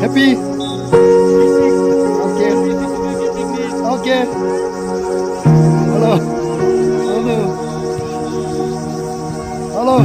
Happy? Okay. Okay. Hello. Hello. Hello.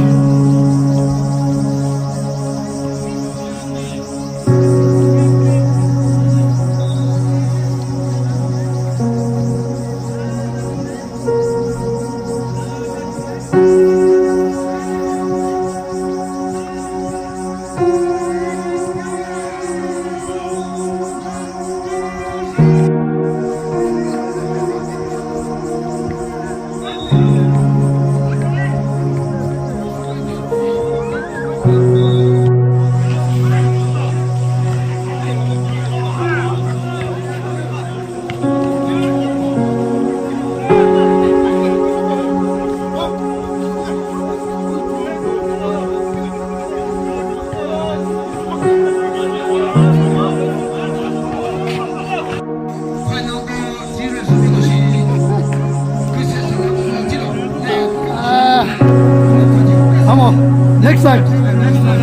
Come on, next time.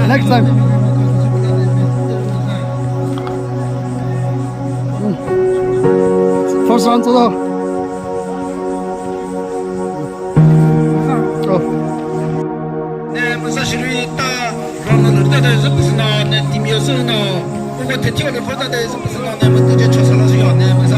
Next time. First one to the. 네, 사실이 있다. 그러면 어디다서 무슨 나네 팀이어서 너 그거 대티가 보다대서 무슨 나네 뭐 그저 쳐서라서요. 네, 무슨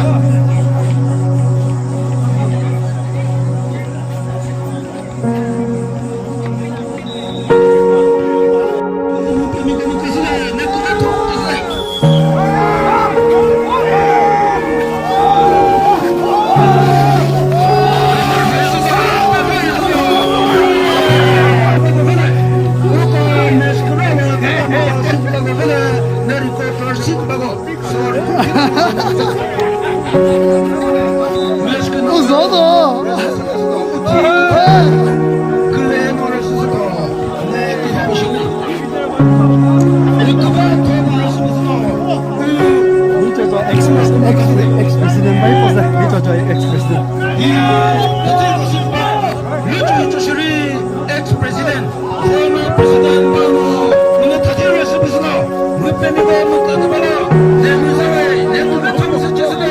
웃어도. Víte to ex-prezident mají později. Víte to ex-prezident. ex-president, former president, 오늘 타지를 무슨 너, 무패미가 못 가져봐라. 내 무사회, 내 무배 참수 제수대.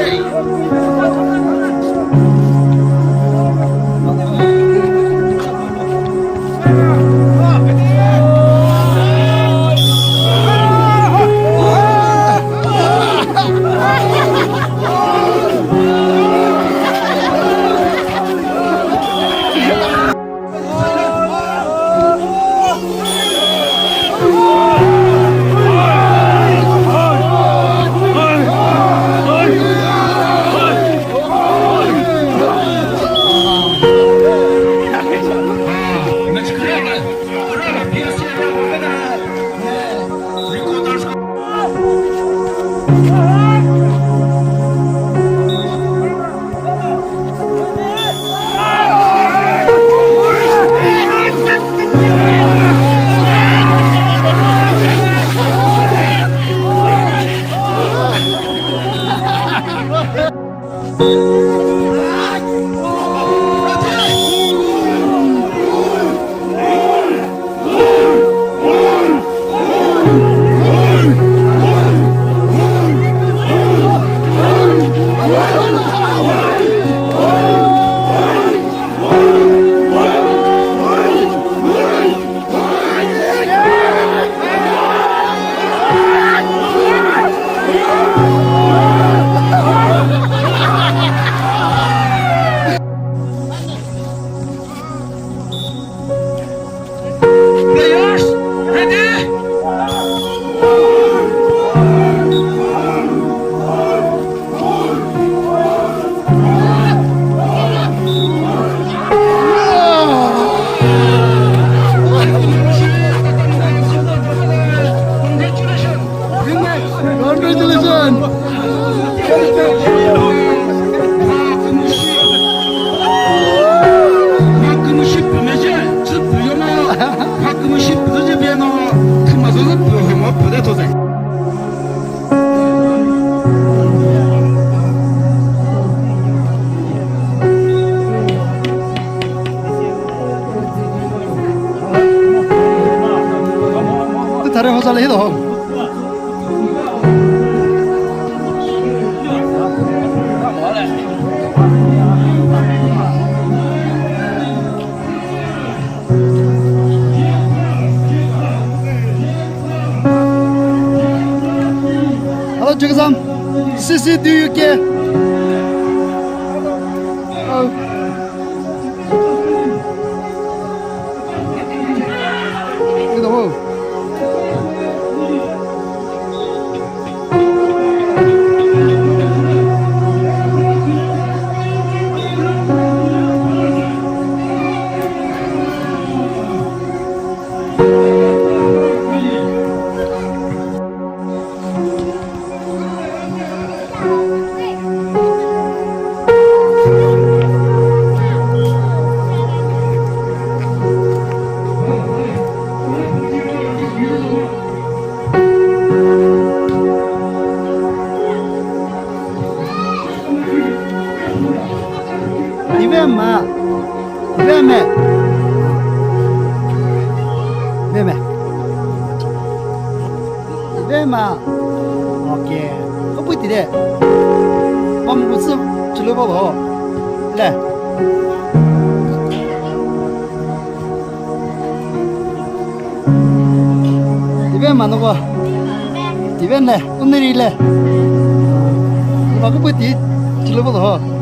다른 화살을 해도 Hello, Jagasam. Sisi, do you care? Oh. Look at the wall. Vema, veme, veme, vema. Ok, có bụi tí đấy. Mong muốn xem chỉ lấy bao lâu? Này. Vema nó có. Vema này, 오늘이래. 나 có bụi tí chỉ lấy bao lâu?